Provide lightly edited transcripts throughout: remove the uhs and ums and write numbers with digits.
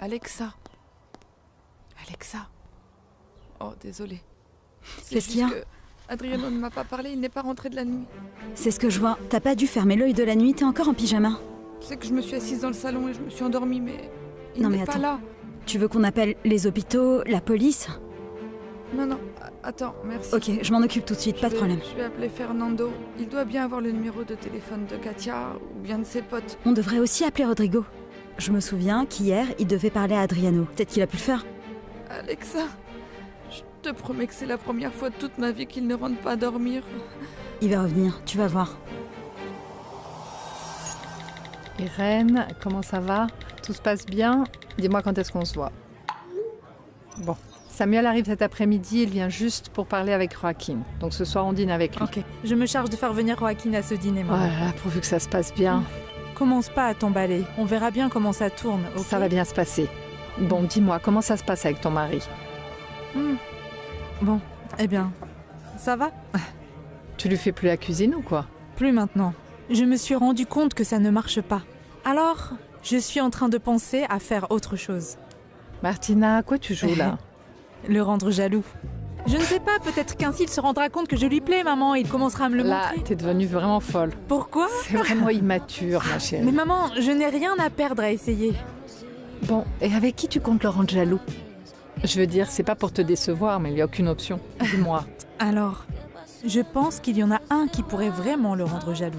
Alexa. Alexa. Oh, désolé. Qu'est-ce qu'il y a? Adriano ne m'a pas parlé, il n'est pas rentré de la nuit. C'est ce que je vois. T'as pas dû fermer l'œil de la nuit, t'es encore en pyjama. C'est que je me suis assise dans le salon et je me suis endormie, mais il Non, mais n'est pas attends. là. Tu veux qu'on appelle les hôpitaux, la police? Non, attends, merci. Ok, je m'en occupe tout de suite, pas de problème. Je vais appeler Fernando. Il doit bien avoir le numéro de téléphone de Katia ou bien de ses potes. On devrait aussi appeler Rodrigo. Je me souviens qu'hier, il devait parler à Adriano. Peut-être qu'il a pu le faire. Alexa, je te promets que c'est la première fois de toute ma vie qu'il ne rentre pas dormir. Il va revenir, tu vas voir. Irène, comment ça va? Tout se passe bien? Dis-moi quand est-ce qu'on se voit. Bon, Samuel arrive cet après-midi, il vient juste pour parler avec Joaquin. Donc ce soir on dîne avec lui. Ok, je me charge de faire venir Joaquin à ce dîner, maman. Voilà, pourvu que ça se passe bien. Commence pas à t'emballer, on verra bien comment ça tourne, ok? Ça va bien se passer. Bon, dis-moi, comment ça se passe avec ton mari? Bon, eh bien, ça va? Tu lui fais plus la cuisine ou quoi? Plus maintenant. Je me suis rendu compte que ça ne marche pas. Alors, je suis en train de penser à faire autre chose. Martina, à quoi tu joues là? Le rendre jaloux. Je ne sais pas, peut-être qu'ainsi il se rendra compte que je lui plais, maman, et il commencera à me le Là, montrer. t'es devenue vraiment folle. Pourquoi? C'est vraiment immature, ma chérie. Mais maman, je n'ai rien à perdre à essayer. Bon, et avec qui tu comptes le rendre jaloux? Je veux dire, c'est pas pour te décevoir, mais il n'y a aucune option. Dis-moi. Alors, je pense qu'il y en a un qui pourrait vraiment le rendre jaloux.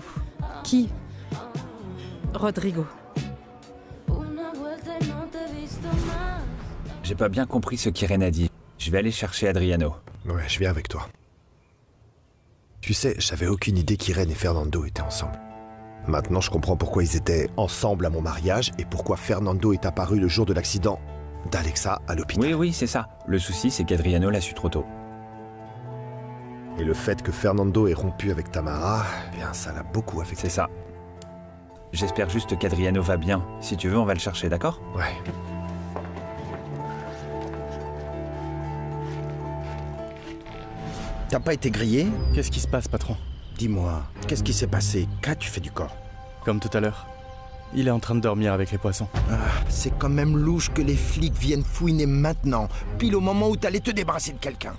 Qui? Rodrigo. J'ai pas bien compris ce qu'Irène a dit. Je vais aller chercher Adriano. Ouais, je viens avec toi. Tu sais, j'avais aucune idée qu'Irène et Fernando étaient ensemble. Maintenant, je comprends pourquoi ils étaient ensemble à mon mariage et pourquoi Fernando est apparu le jour de l'accident d'Alexa à l'hôpital. Oui, c'est ça. Le souci, c'est qu'Adriano l'a su trop tôt. Et le fait que Fernando ait rompu avec Tamara, eh bien, ça l'a beaucoup affecté. C'est ça. J'espère juste qu'Adriano va bien. Si tu veux, on va le chercher, d'accord? Ouais. T'as pas été grillé? Qu'est-ce qui se passe, patron? Dis-moi, qu'est-ce qui s'est passé? Qu'as-tu fait du corps? Comme tout à l'heure. Il est en train de dormir avec les poissons. Ah, c'est quand même louche que les flics viennent fouiner maintenant, pile au moment où t'allais te débarrasser de quelqu'un.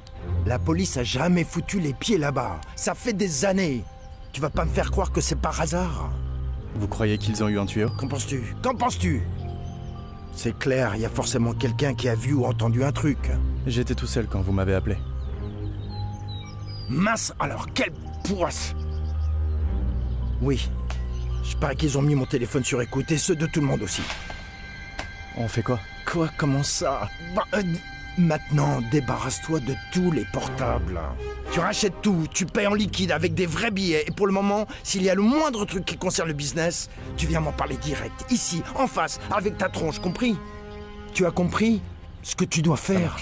La police a jamais foutu les pieds là-bas. Ça fait des années. Tu vas pas me faire croire que c'est par hasard. Vous croyez qu'ils ont eu un tueur? Qu'en penses-tu? Qu'en penses-tu? C'est clair, il y a forcément quelqu'un qui a vu ou entendu un truc. J'étais tout seul quand vous m'avez appelé. Mince, alors quelle poisse! Oui, je parie qu'ils ont mis mon téléphone sur écoute et ceux de tout le monde aussi. On fait quoi? Quoi? Comment ça? Maintenant, débarrasse-toi de tous les portables. Tu rachètes tout, tu payes en liquide avec des vrais billets. Et pour le moment, s'il y a le moindre truc qui concerne le business, tu viens m'en parler direct, ici, en face, avec ta tronche, compris? Tu as compris ce que tu dois faire?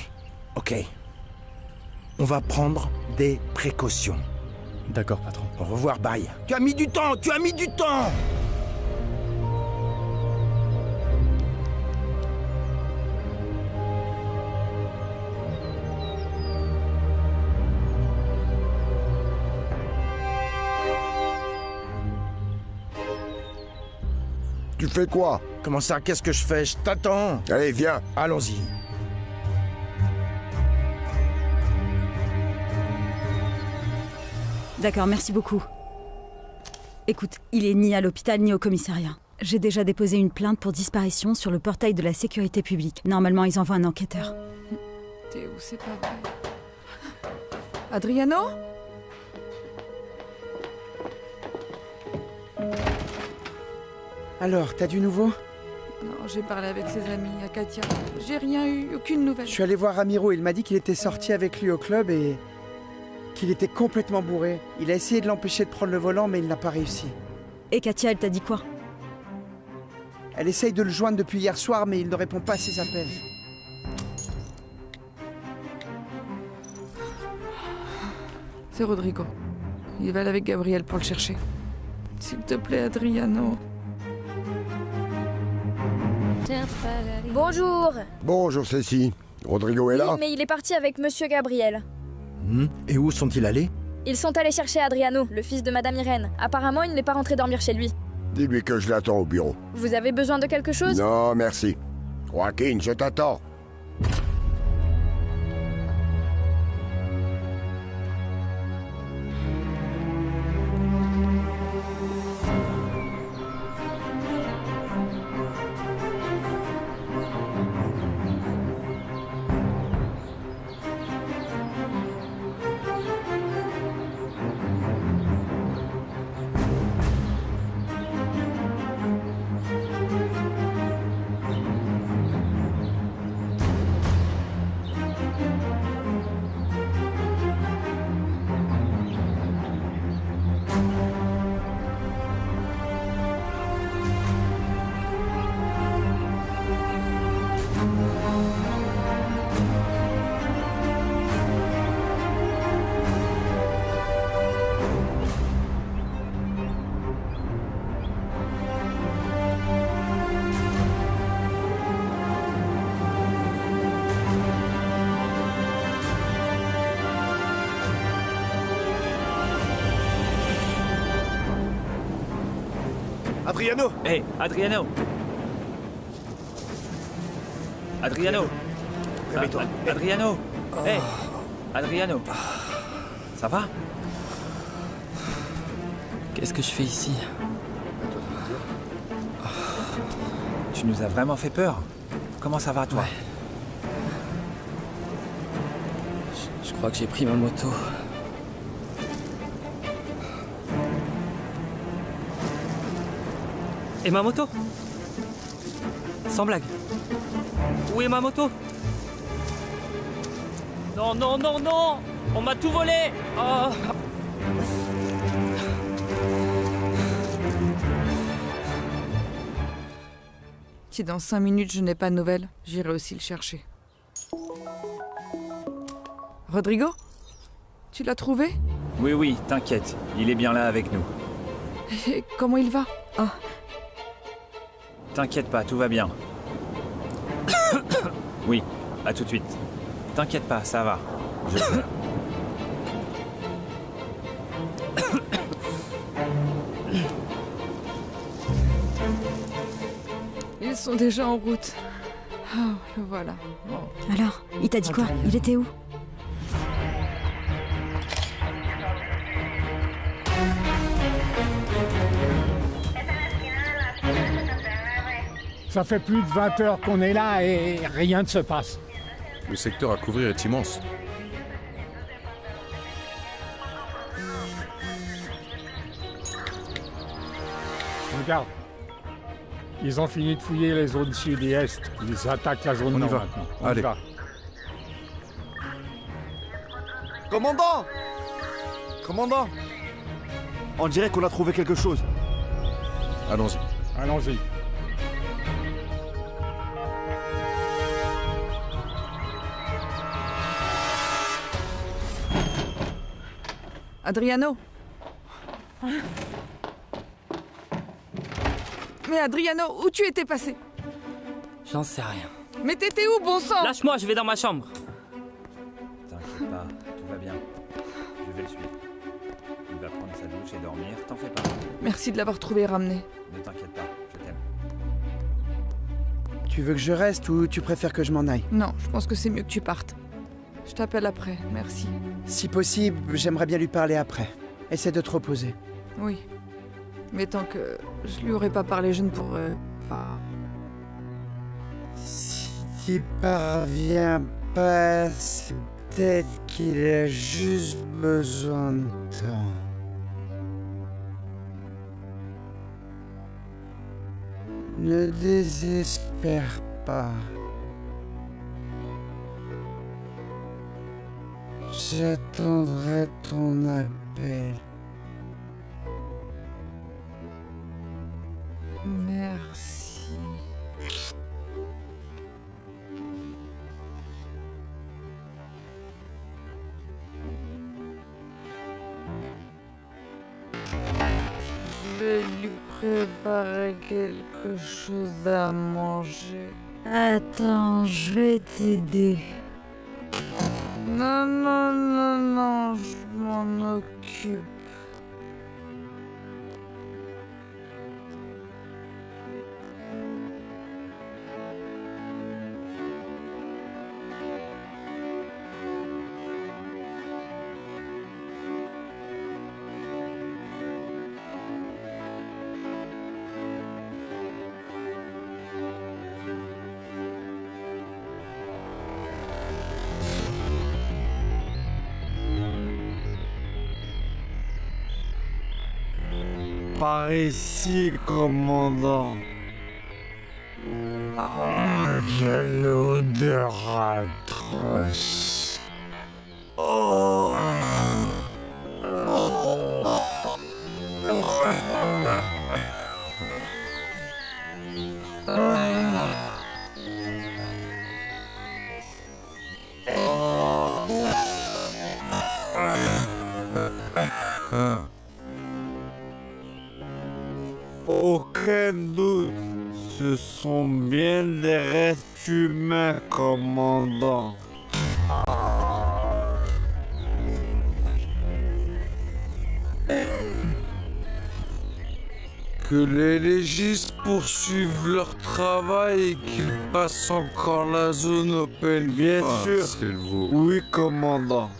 Ok. On va prendre des précautions. D'accord, patron. Au revoir, bye. Tu as mis du temps, tu as mis du temps! Tu fais quoi? Comment ça? Qu'est-ce que je fais? Je t'attends. Allez, viens. Allons-y. D'accord, merci beaucoup. Écoute, il est ni à l'hôpital ni au commissariat. J'ai déjà déposé une plainte pour disparition sur le portail de la sécurité publique. Normalement, ils envoient un enquêteur. Théo, c'est pas vrai. Adriano? Alors, t'as du nouveau? Non, j'ai parlé avec ses amis, à Katia. J'ai rien eu, aucune nouvelle. Je suis allé voir Ramiro, il m'a dit qu'il était sorti avec lui au club et qu'il était complètement bourré. Il a essayé de l'empêcher de prendre le volant, mais il n'a pas réussi. Et Katia, elle t'a dit quoi? Elle essaye de le joindre depuis hier soir, mais il ne répond pas à ses appels. C'est Rodrigo. Il va aller avec Gabriel pour le chercher. S'il te plaît, Adriano. Bonjour. Bonjour Cécile. Rodrigo est là? Oui, mais il est parti avec Monsieur Gabriel. Et où sont-ils allés? Ils sont allés chercher Adriano, le fils de Madame Irène. Apparemment, il n'est pas rentré dormir chez lui. Dis-lui que je l'attends au bureau. Vous avez besoin de quelque chose? Non, merci. Joaquin, je t'attends. Adriano! Hé, Adriano! Adriano! Réveille-toi. Adriano! Hé! Adriano! Ça va? Qu'est-ce que je fais ici? Tu nous as vraiment fait peur. Comment ça va, toi? Ouais. Je crois que j'ai pris ma moto. Et ma moto? Sans blague. Où est ma moto? Non, non, non, non! On m'a tout volé! Oh. Si dans 5 minutes je n'ai pas de nouvelles, j'irai aussi le chercher. Rodrigo? Tu l'as trouvé? Oui, oui, t'inquiète. Il est bien là avec nous. Et comment il va? Oh, T'inquiète pas, tout va bien. Oui, à tout de suite. T'inquiète pas, ça va. Je... ils sont déjà en route. Ah, le voilà. Bon. Alors, il t'a dit quoi? Il était où? Ça fait plus de 20 heures qu'on est là et rien ne se passe. Le secteur à couvrir est immense. Regarde. Ils ont fini de fouiller les zones sud et est. Ils attaquent la zone On y nord va. maintenant. Allez. Y va. Commandant! Commandant! On dirait qu'on a trouvé quelque chose. Allons-y. Allons-y. Adriano? Mais Adriano, où tu étais passé? J'en sais rien. Mais t'étais où, bon sang? Lâche-moi, je vais dans ma chambre. T'inquiète pas, tout va bien. Je vais le suivre. Il va prendre sa douche et dormir, t'en fais pas. Merci de l'avoir trouvé et ramené. Ne t'inquiète pas, je t'aime. Tu veux que je reste ou tu préfères que je m'en aille? Non, je pense que c'est mieux que tu partes. Je t'appelle après, merci. Si possible, j'aimerais bien lui parler après. Essaie de te reposer. Oui. Mais tant que je lui aurais pas parlé, je ne pourrais pas. Si tu parviens pas, c'est peut-être qu'il a juste besoin de temps. Ne désespère pas. J'attendrai ton appel. Merci. Je vais lui préparer quelque chose à manger. Attends, je vais t'aider. Non, non, non, non, je m'en occupe. par ici, commandant. Quelle odeur atroce. Oh. Aucun doute, ce sont bien des restes humains, commandant. Que les légistes poursuivent leur travail et qu'ils passent encore la zone open. Bien sûr. Oui, commandant.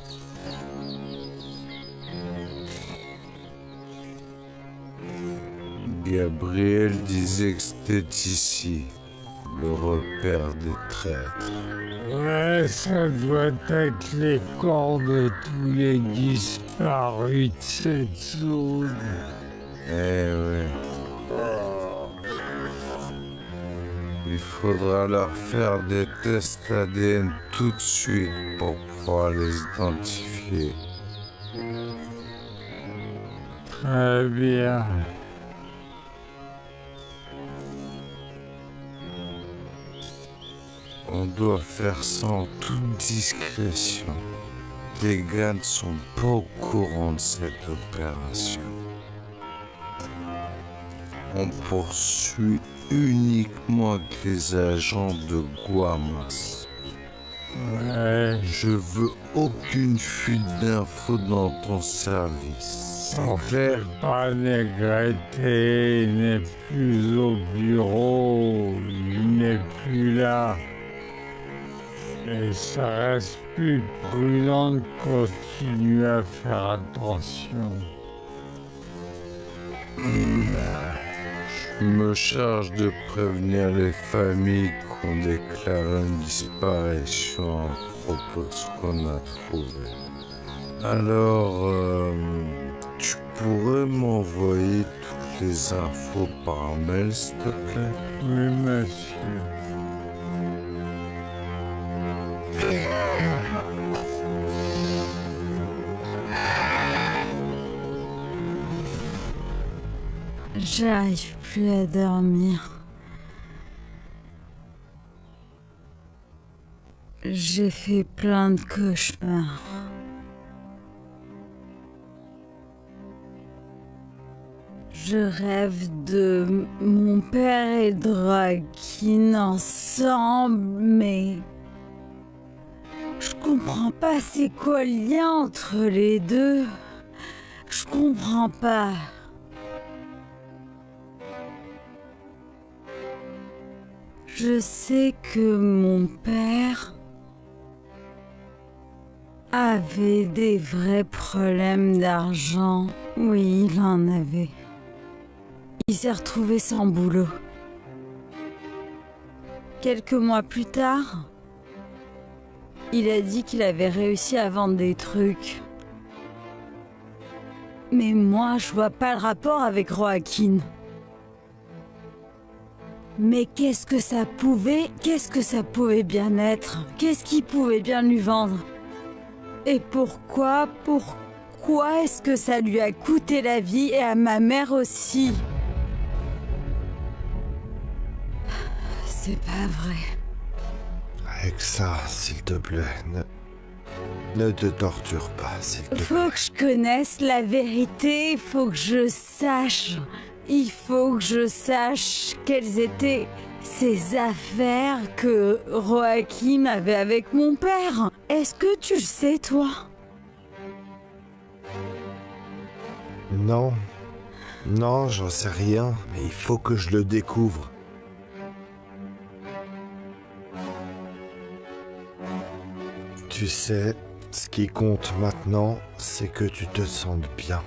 Gabriel disait que c'était ici, le repère des traîtres. Ouais, ça doit être les corps de tous les disparus de cette zone. Eh ouais. Il faudra leur faire des tests ADN tout de suite pour pouvoir les identifier. Très bien. On doit faire ça en toute discrétion. Les gars ne sont pas au courant de cette opération. On poursuit uniquement avec les agents de Guamas. Ouais. Je veux aucune fuite d'infos dans ton service. S'en fait pas Négrete, il n'est plus au bureau, il n'est plus là. Et ça reste plus prudent de continuer à faire attention. Je me charge de prévenir les familles qu'on déclare une disparition à propos de ce qu'on a trouvé. Alors, tu pourrais m'envoyer toutes les infos par mail, s'il te plaît? Oui, monsieur. J'arrive plus à dormir. J'ai fait plein de cauchemars. Je rêve de mon père et de Joaquin ensemble, mais je comprends pas c'est quoi le lien entre les deux. Je comprends pas. Je sais que mon père avait des vrais problèmes d'argent. Oui, il en avait. Il s'est retrouvé sans boulot. Quelques mois plus tard, il a dit qu'il avait réussi à vendre des trucs. Mais moi, je vois pas le rapport avec Joaquin. Mais qu'est-ce que ça pouvait bien être? Qu'est-ce qu'il pouvait bien lui vendre? Et pourquoi est-ce que ça lui a coûté la vie et à ma mère aussi? C'est pas vrai. Avec ça, s'il te plaît, ne te torture pas, s'il te plaît. Faut que je connaisse la vérité, faut que je sache. Il faut que je sache quelles étaient ces affaires que Joaquin avait avec mon père. Est-ce que tu le sais, toi? Non. Non, j'en sais rien, mais il faut que je le découvre. Tu sais, ce qui compte maintenant, c'est que tu te sentes bien.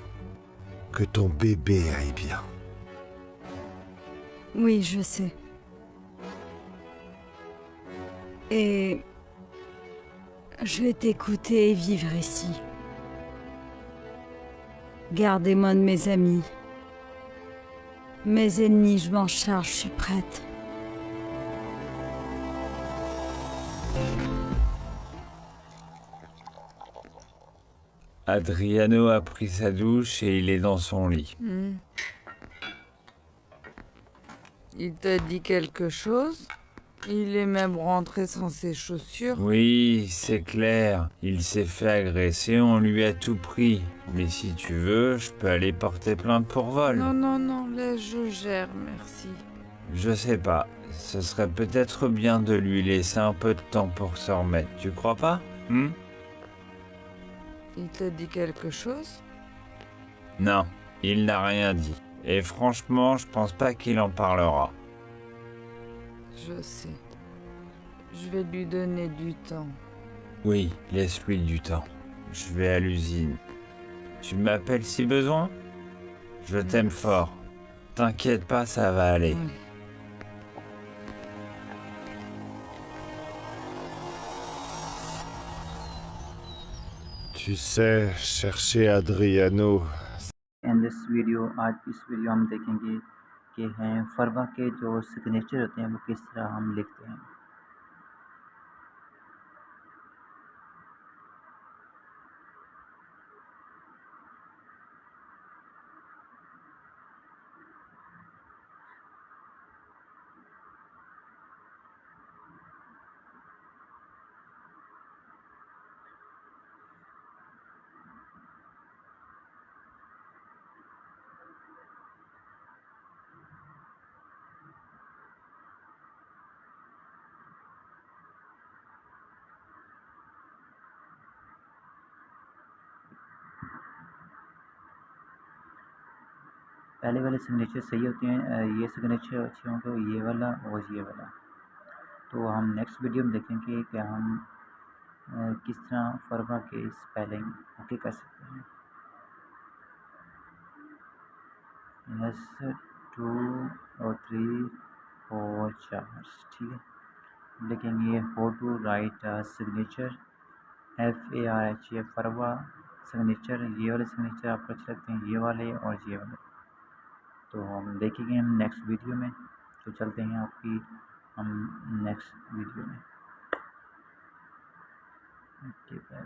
Que ton bébé aille bien. Oui, je sais. Et je vais t'écouter et vivre ici. Gardez-moi de mes amis. Mes ennemis, je m'en charge, je suis prête. Adriano a pris sa douche et il est dans son lit. Il t'a dit quelque chose? Il est même rentré sans ses chaussures. Oui, c'est clair. Il s'est fait agresser, on lui a tout pris. Mais si tu veux, je peux aller porter plainte pour vol. Non, non, non, laisse, je gère, merci. Je sais pas. Ce serait peut-être bien de lui laisser un peu de temps pour se remettre. Tu crois pas? Il t'a dit quelque chose? Non, il n'a rien dit. Et franchement, je pense pas qu'il en parlera. Je sais. Je vais lui donner du temps. Oui, laisse-lui du temps. Je vais à l'usine. Tu m'appelles si besoin? Je t'aime fort. T'inquiète pas, ça va aller. Tu sais, chercher Adriano. In this video आज इस वीडियो हम देखेंगे कि हैं फरवा के जो सिग्नेचर होते हैं वो किस तरह हम लिखते हैं। पहले वाले सिग्नेचर सही होते हैं, ये सिग्नेचर अच्छे होंगे, ये वाला और ये वाला। तो हम नेक्स्ट वीडियो में देखेंगे कि हम किस तरह फरवा के स्पेलिंग ओके कर सकते हैं। यस 2 और 3 4 4 ठीक है। लेकिन ये how to write signature FARH Farwa signature, ये वाले सिग्नेचर आपको अच्छे लगते हैं, ये वाले और ये वाले। तो हम देखेंगे हम नेक्स्ट वीडियो में। तो चलते हैं आपकी हम नेक्स्ट वीडियो में। Okay bye.